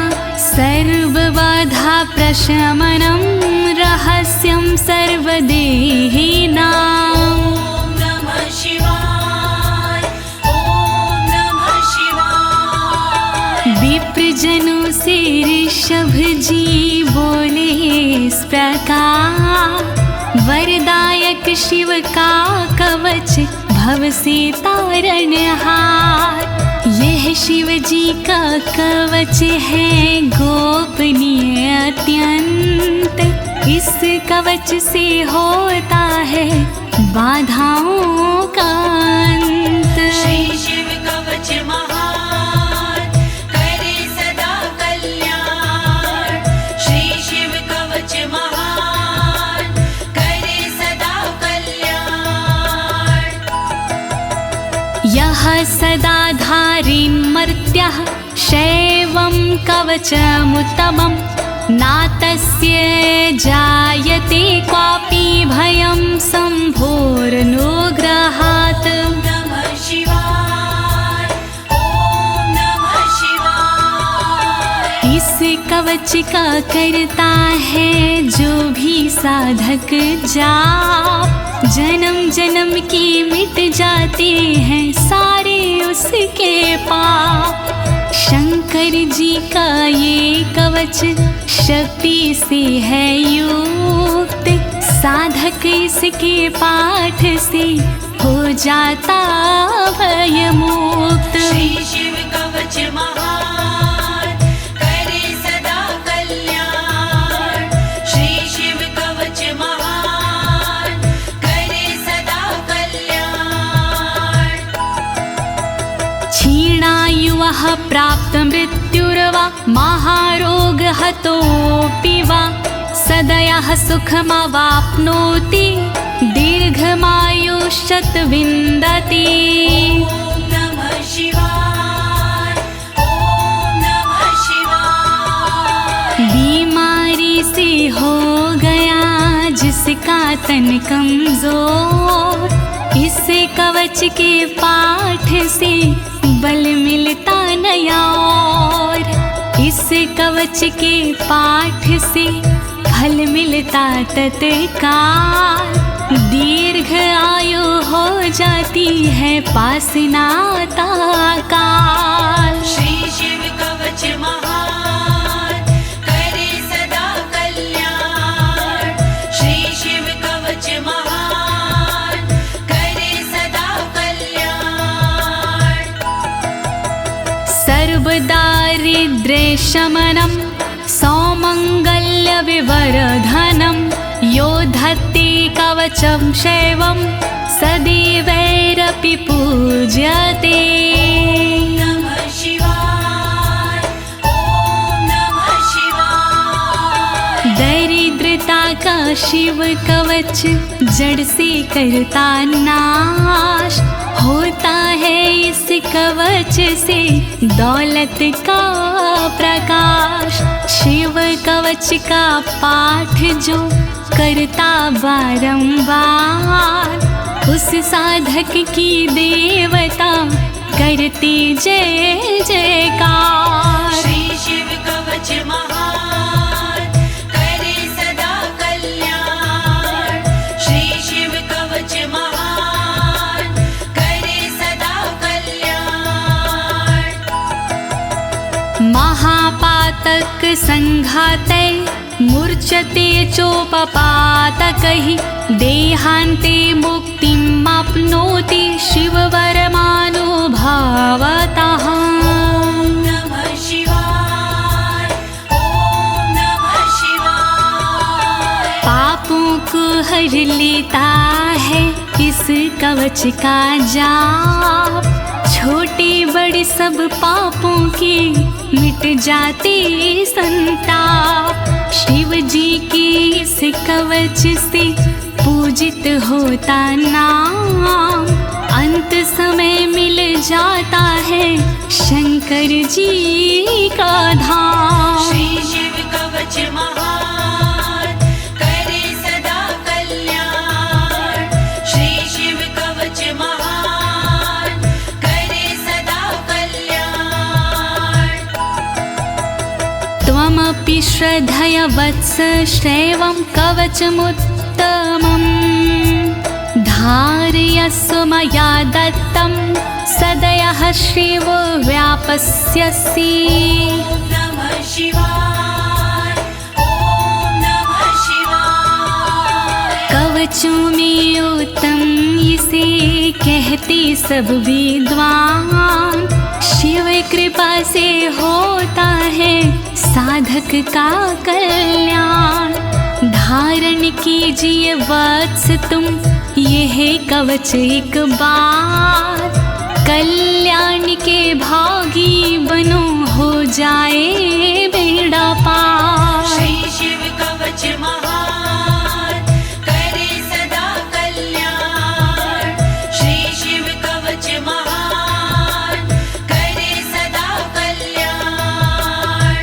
सर्वबाधा प्रशमनं रहस्यं सर्वदेहिनां। नमः शिवाय ॐ नमः शिवाय। विप्रजनों से ऋषभ जी बोले इस प्रकार, वरदायक शिव का कवच भव से तारणहार। यह शिव जी का कवच है गोपनीय अत्यंत, इस कवच से होता है बाधाओं का अंत। श्री शिव कवच महान करे सदा कल्याण। श्री शिव कवच महान करे सदा कल्याण। यः सदा धारिन्मर्त्यः शैवं कवचमुत्तमं, नातस्य जायते क्वापि भयं शम्भोरनुग्रहात्। नमः शिवाय ॐ नमः शिवाय। इस कवच का करता है जो भी साधक जाप, जन्म जन्म के मिट जाते हैं सारे उसके पाप। शंकर जी का ये कवच शक्ति से है युक्त, साधक इसके पाठ से हो जाता भयमुक्त। श्री शिव कवच महान करे सदा कल्याण। श्री शिव कवच महान करे सदा कल्याण। क्षीणायुः प्राप्त मृत्युर्वा महारोगहतोऽपि वा, सदयः सुखमवाप्नोति दीर्घमायुष्यत् विन्दति। ॐ नमः शिवाय ॐ नमः शिवाय। बीमारी से हो गया जिसका तन कमजोर, इस कवच के पाठ से बल मिलता नया और। इस कवच के पाठ से फल मिलता तत्काल, दीर्घ आयु हो जाती है पास नाता काल। श्री शिव कवच महान करे सदा कल्याण। श्री शिव कवच महान करे सदा कल्याण। सर्वदारिद्र्यशमनं सौमङ्गल्यविवर्धनं, यो धत्ते कवचं शैवं सदैवैरपि पूज्यते। नमः शिवाय ॐ नमः शिवाय। दरिद्रता का शिव कवच जड़ से करता नाश, होता है इस कवच से दौलत का प्रकाश। शिव कवच का पाठ जो करता बारंबार, उस साधक की देवता करती जय जयकार। श्री शिव कवच महान करे सदा कल्याण। श्री शिव कवच महान करे सदा कल्याण। महापातक संघाते मूर्छते चोपपातकैः, देहान्ते मुक्तिमाप्नोति शिववरमानुभावतः। नमः शिवाय ॐ नमः शिवाय। पापों को हर लेता है इस कवच का जाप, छोटे बड़े सब पापों के मिट जाते संताप। शिव जी के इस कवच से पूजित होता नाम, अंत समय मिल जाता है शंकर जी का धाम। श्री शिव कवच महान करे सदा कल्याण। श्री शिव कवच महान श्रद्धया वत्स श्रेवं कवचमुत्तमम् धारयस्व मया दत्तं सदयः श्रीवो व्यापस्यसि। नमः शिवाय, ॐ नमः शिवाय। कवचों में उत्तम इसे कहते सब विद्वान, शिव कृपा से होता है साधक का कल्याण। धारण कीजिए वत्स तुम यह कवच एक बार, कल्याण के भागी बनो हो जाए बेड़ा पार। श्री शिव कवच महान करे सदा कल्याण। श्री शिव कवच महान करे सदा कल्याण।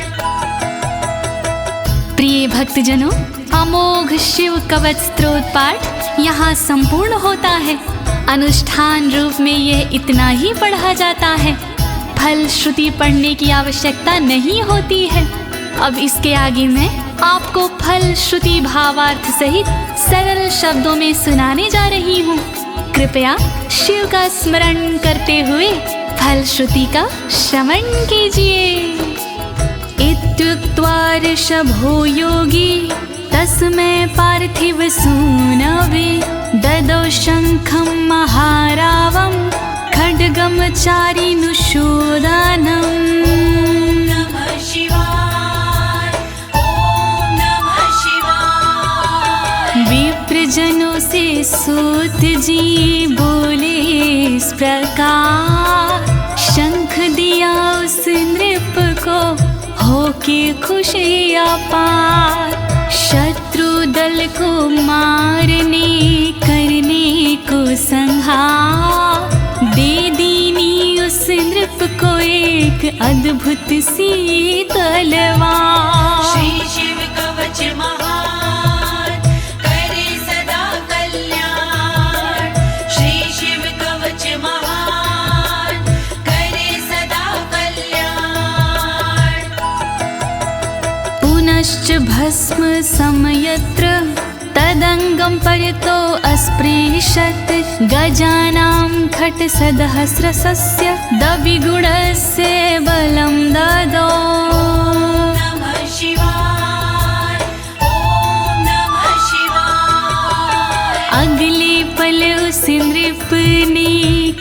प्रिय भक्तजनों, अमोघ शिव कवच स्तोत्र पाठ यहाँ संपूर्ण होता है। अनुष्ठान रूप में यह इतना ही पढ़ा जाता है, फल श्रुति पढ़ने की आवश्यकता नहीं होती है। अब इसके आगे मैं आपको फल श्रुति भावार्थ सहित सरल शब्दों में सुनाने जा रही हूँ। कृपया शिव का स्मरण करते हुए फल श्रुति का श्रवण कीजिए। इत्युक्त्वा ऋषभो योगी तस्मै पार्थिव सूनवे ददौ शङ्खं महारावं खड्गं चारिनुशोदानम्। नमः शिवाय, ॐ नमः शिवाय। विप्रजनों से सूत जी बोले इस प्रकार, शंख दिया उस नृप को होके खुशी अपार। शत्रु दल को मारने करने को संहार, दे दीनी उस नृप को एक अद्भुत सी तलवार। श्री शिव कवच महान करे सदा कल्याण। श्री शिव कवच महान करे सदा कल्याण। पुनश्च भस्म समयत्र तदंगं परितो अस्पृशत्, गजानां खट्सहस्रस्य दविगुणस्य बलं ददौ। नमः शिवाय, ॐ नमः शिवाय। अगले पल उस नृप ने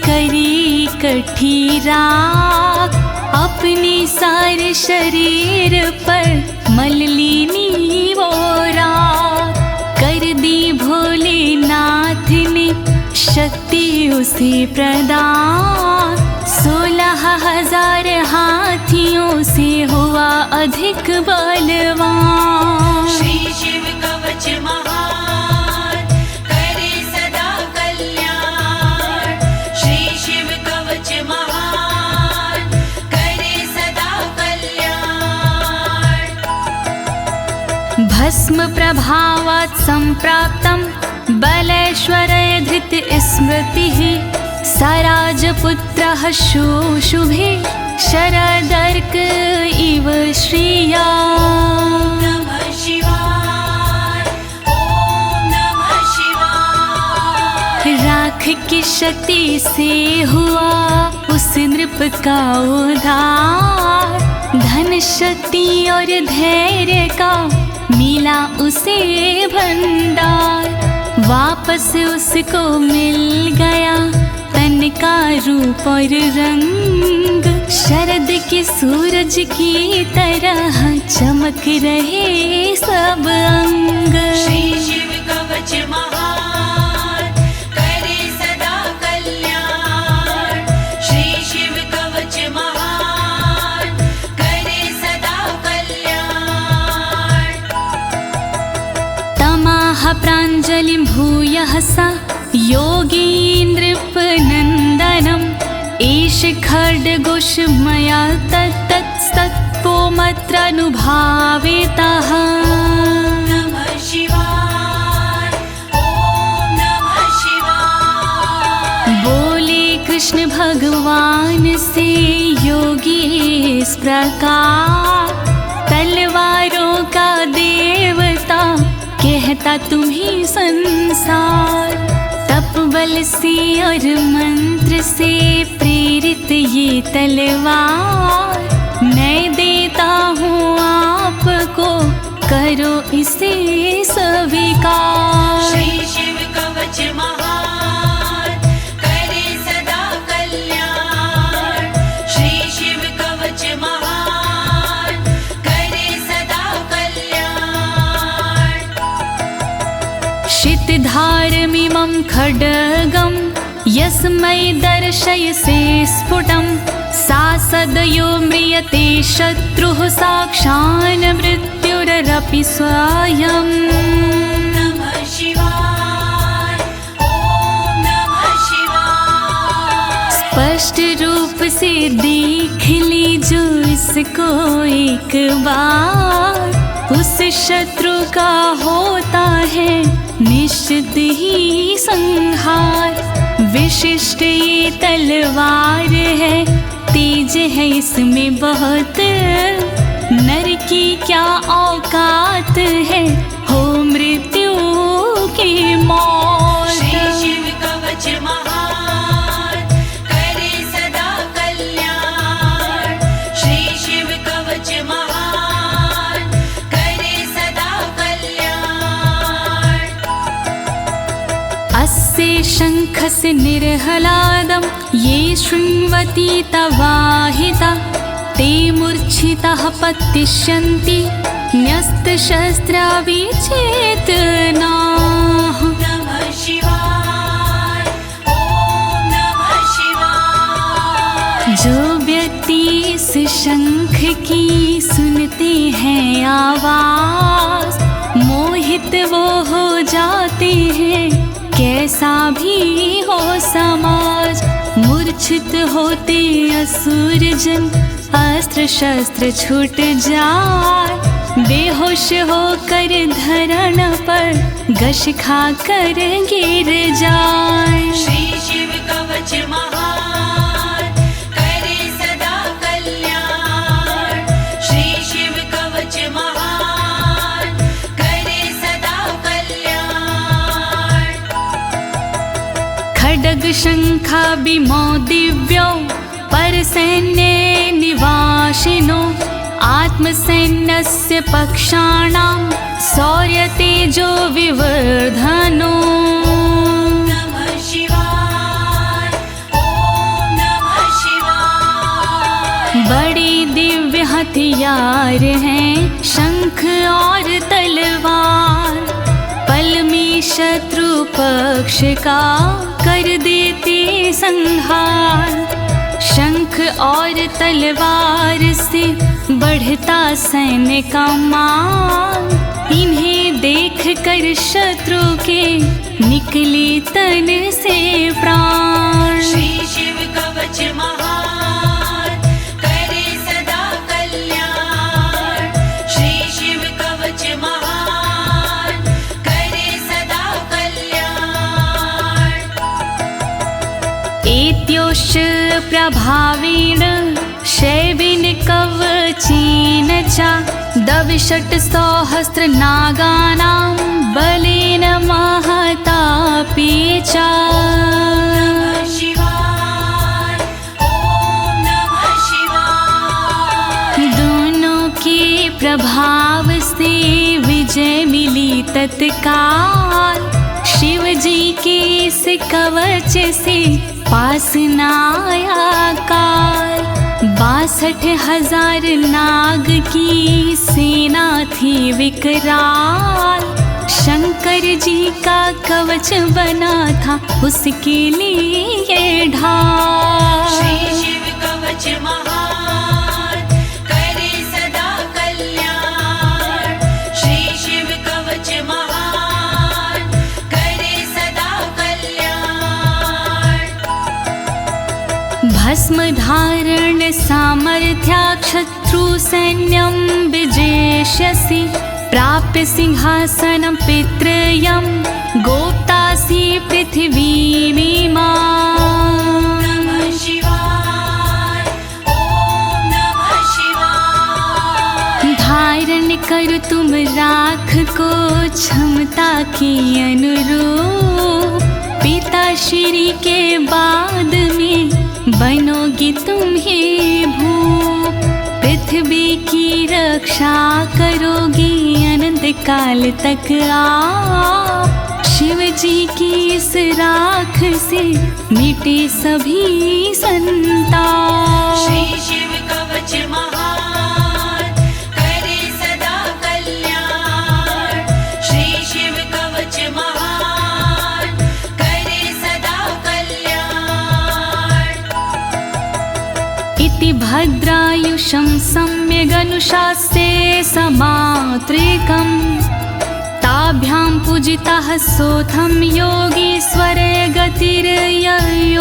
करी कठी राख, अपने सारे शरीर पर मल ली वो राख। कर दी भोलेनाथ ने शक्ति उसे प्रदान, 16,000 हाथियों से हुआ अधिक बलवान। श्री शिव कवच महान करे सदा कल्याण। श्री शिव कवच महान करे सदा कल्याण। भस्म प्रभावात् संप्राप्तं बलेश्वरे धृत स्मृतिः, सराजपुत्रः शुशुभे शरदर्क इव श्रिया। नमः शिवाय, ॐ नमः शिवाय। राख की शक्ति से हुआ उस नृप का उद्धार, धन शक्ति और धैर्य का मिला उसे भंडार। वापस उसको मिल गया तन का रूप और रंग, शरद के सूरज की तरह चमक रहे सब अंग। श्री शिव कवच महान करे सदा कल्याण। श्री शिव कवच महान करे सदा कल्याण। तमाह प्राञ्जलिं भूयः सा योगीन्द्रपनन्दनम्, एष खड्गोष मया तत्तत्पोमत्रानुभावितः। नमः शिवाय, ॐ नमः शिवाय। बोले कृष्ण भगवान से योगी इस प्रकार, तलवारों देता तुम्हें संसार। तप बल से और मंत्र से प्रेरित ये तलवार, मैं देता हूँ आपको, करो इसे स्वीकार। श्री शिव कवच महान, करे सदा कल्याण। श्री शिव कवच महान, करे सदा कल्याण। शितधारमिमं खड्गं यस्मै दर्शयसे स्फुटं, सा सदयो म्रियते शत्रुः साक्षान् मृत्युरपि स्वयं। नमः शिवाय, ओम नमः शिवाय। स्पष्ट रूप से देख लीजो इसको एक बार, उस शत्रु का होता है निश्चित ही संहार। विशिष्ट ये तलवार है, तेज है इसमें बहुत, नर की क्या औकात है, हो मृत्यु की मौत। श्री शिव कवच महान, करे सदा कल्याण। श्री शिव कवच महान, करे सदा कल्याण। अस्य शङ्खस्य निर्हलादं ये शृण्वन्ति तवाहिता, ते मूर्छिताः पतिष्यन्ति न्यस्तशस्त्रा विचेतनाः। नमः शिवाय, ओम नमः शिवाय। जो व्यक्ति इस शंख की सुनते हैं आवाज, मोहित वो हो जाते हैं, कैसा भी हो समाज। मूर्छित होते असुर जन, अस्त्र शस्त्र छूट जाए, बेहोश होकर धरण पर घस खा कर गिर जाए। श्री शिव कवच महान, करे सदा कल्याण। श्री शिव कवच महान, करे सदा कल्याण। खड्ग शंखाभिमो दिव्यो परसैन्ये निवासिनो, आत्मसैन्यस्य पक्षाणां शौर्यतेजो विवर्धनो। नमः शिवाय, ओम नमः शिवाय। बड़ी दिव्य हथियार हैं शंख और तलवार, पल में शत्रु पक्ष का कर देते संहार। शंख और तलवार से बढ़ता सैन्य का मान, इन्हें देख कर शत्रु के निकले तन से प्राण। श्री शिव कवच महान, करे सदा कल्याण। श्री शिव कवच महान, करे सदा कल्याण। एत्योश्च प्रभावेण शैवेन कवचेन च, दविषट् सहस्र नागानां बलेन महतापि च। नमः शिवाय, ओम नमः शिवाय। दोनों के प्रभाव से विजय मिली तत्काल, शिव जी के इस कवच से पास न आया काल। 62,000 नाग की सेना थी विकराल, शंकर जी का कवच बना था उसके लिए ढाल। श्री शिव कवच महान, करे सदा कल्याण। श्री शिव कवच महान, करे सदा कल्याण। भस्म धारण सामर्थ्या शत्रु सैन्यं विजेष्यसि, प्राप्य सिंहासनं पितृयं गोप्तासि पृथिवीमिमां। नमः शिवाय, ओम नमः शिवाय। धारण कर तुम तुम राख को क्षमता के अनुरूप, पिता श्री के बाद में बनोगी तुम ही भूप। पृथ्वी की रक्षा करोगी अनंत काल तक आप। शिव जी की इस राख से मिटे सभी संताप। श्री शिव कवच महान करे सदा कल्याण। श्री शिव कवच महान करे सदा कल्याण। इति भद्रायुषं सम्यगनुशास्ये समात्रिकम्, ताभ्यां पूजितः सोऽथं योगीश्वरे गतिर्ययोः।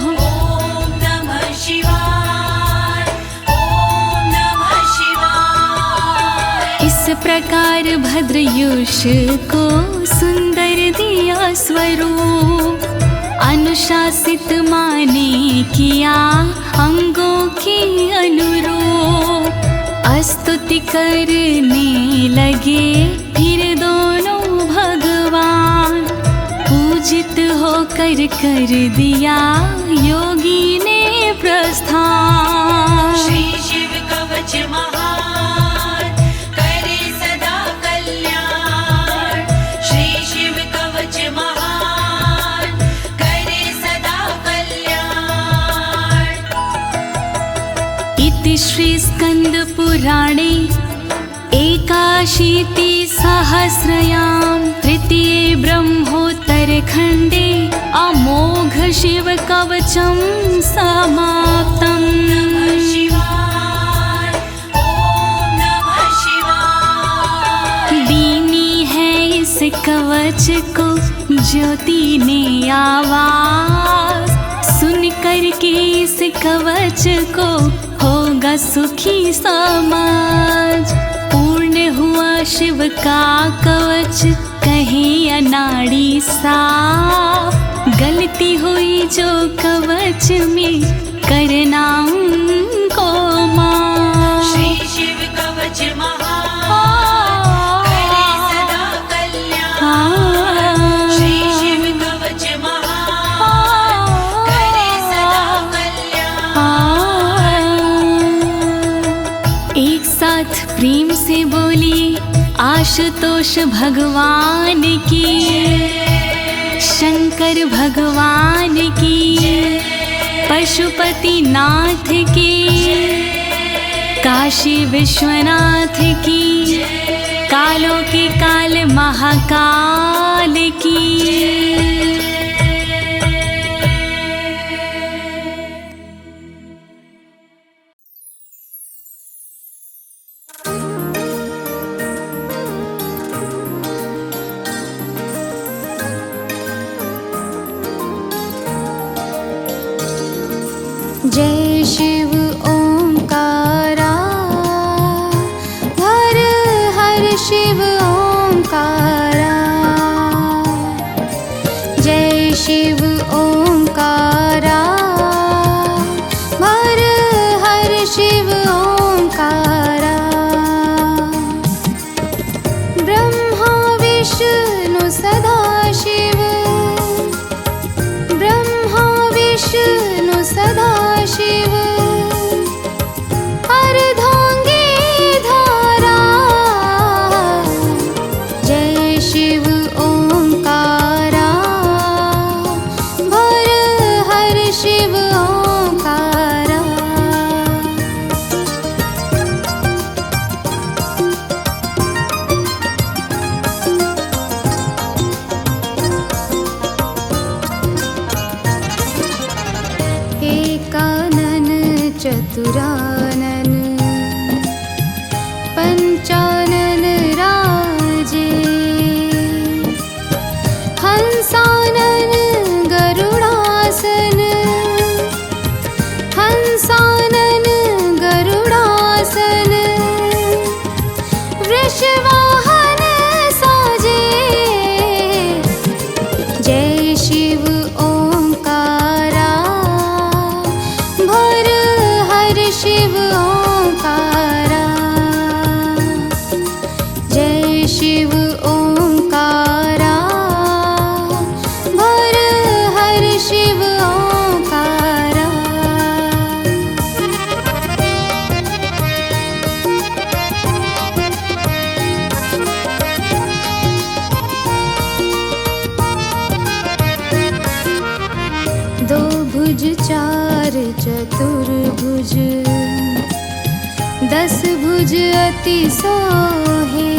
ॐ नमः शिवाय, ॐ नमः शिवाय। इस प्रकार भद्रयुष को सुंदर दिया स्वरूप, अनुशासित माने किया अंगों के अनुरूप। स्तुति करने लगे फिर दोनों भगवान, पूजित होकर कर दिया योगी ने प्रस्थान। श्री शिव कवच महान करे सदा कल्याण। श्री शिव कवच महान करे सदा कल्याण। इति श्री स्कंद पुराणे एकाशीति सहस्रयां तृतीये ब्रह्मोत्तर खंडे अमोघ शिव कवचं समाप्तम्। नमः शिवाय, ॐ नमः शिवाय। दीनी है इस कवच को ज्योति ने आवाज, सुन कर के इस कवच को होगा सुखी समाज। पूर्ण हुआ शिव का कवच कहे अनाड़ी साफ, गलती हुई जो कवच में करना उनको माफ। श्री शिव कवच महान करे सदा कल्याण। श्री शिव कवच महान करे सदा कल्याण। एक साथ प्रेम से बोलिए आशुतोष भगवान की, शंकर भगवान की, पशुपति नाथ की, काशी विश्वनाथ की, कालों के काल महाकाल की। जय शिव ओंकारा, हर हर शिव ओंकारा। जय शिव ओंकारा, हर हर शिव ओंकारा। ब्रह्मा विष्णु सदा शिव, ब्रह्मा विष्णु सदा शिव, अर्धांगी धारा। जय शिव ओंकारा, हर हर शिव ओंकारा। एकानन चतुरानन, पंचानन राजे। हंसानन गरुडासन, हंसानन गरुडासन। वृषवाहन साजे। जय शिव ओंकारा, हर हर शिव भुज चार चतुर्भुज 10 भुज अति सोहे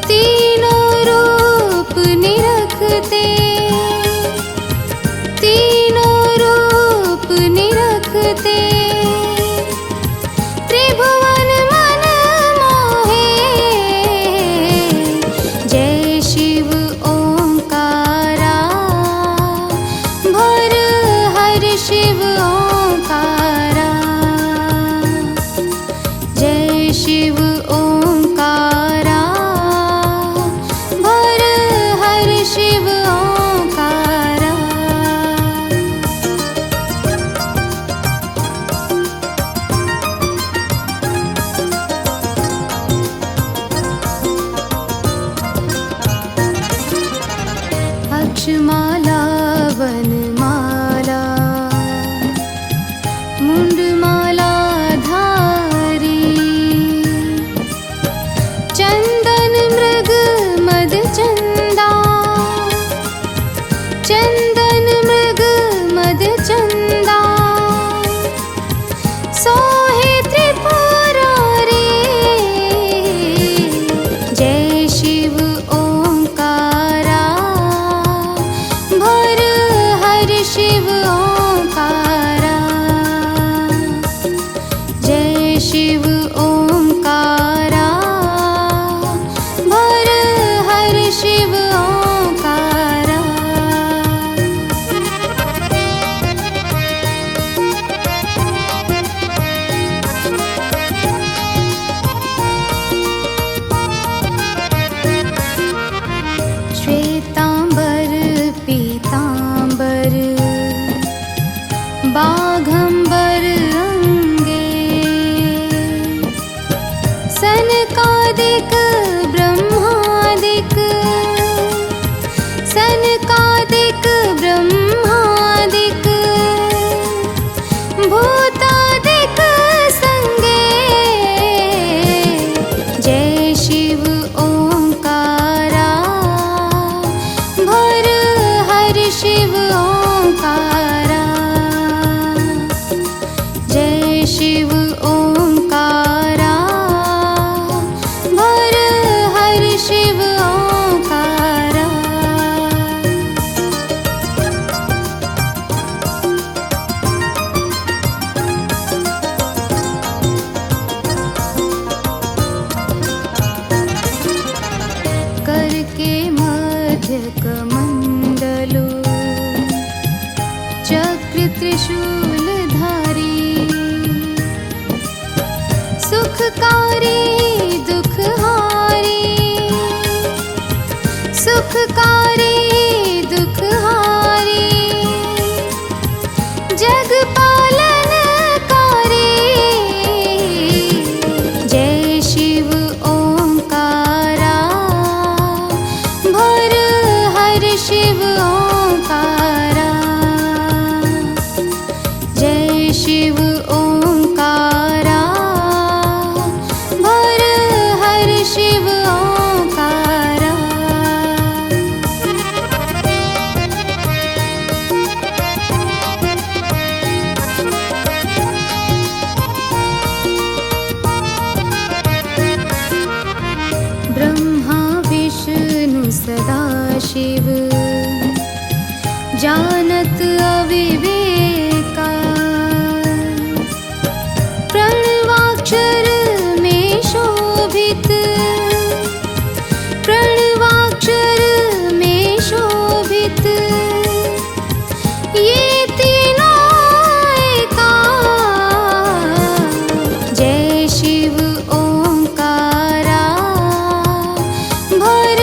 तीनों रूप निरखते तीनों रूप निरखते त्रिभुवन मन मोहे जय शिव ओंकारा भर हर शिव ओंकारा जय शिव ओंकारा भर हर शिव ओंकारा अक्षमाला वनमाला मुंडमाला धारी चंदन मृग मद चंदा चंदन मृग मद चंदा सोहे त्रिपुरारी जय शिव ओंकारा भर हर शिव ओंकारा जय शिव ओंकारा भर हर शिव ओंकारा श्वेतांबर पीतांबर बाघंबर अंगे सनकादिक ब्रह्मादिक सनकादिक ब्रह्मादिक भूतादिक संगे जय शिव ओंकारा भर हर शिव ओंकारा जय शिव ओंकारा भर हर शिव ओंकारा करके मध्य कमंडलो चक्र त्रिशूल धारी सुखकारी दुखहारी सुखकारी दुखहारी जग पालनकारी जय शिव ओंकारा भर हर शिव ओंकारा जय शिव ओंकारा भर हर शिव ओंकारा ब्रह्मा विष्णु सदाशिव जानत अविवेका प्रणवाक्षर में शोभित प्रणवाक्षर में शोभित ये तीनों एका जय शिव ओंकारा भर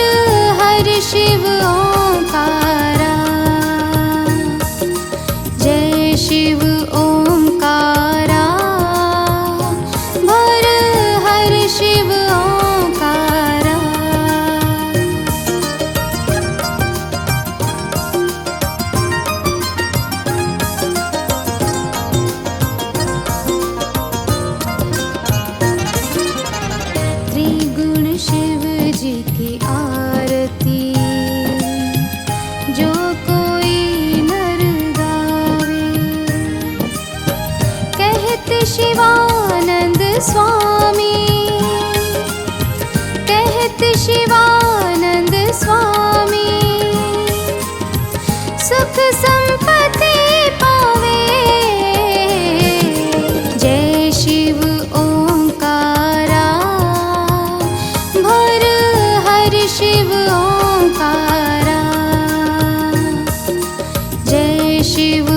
हर शिव ओंकारा जय शिव ओंकारा भर हर शिव ओंकारा त्रिगुण शिव जी की आरती जो कोई नर स्वामी कहत शिवानंद स्वामी सुख संपत्ति पावे जय शिव ओंकारा भर हर शिव ओंकारा जय शिव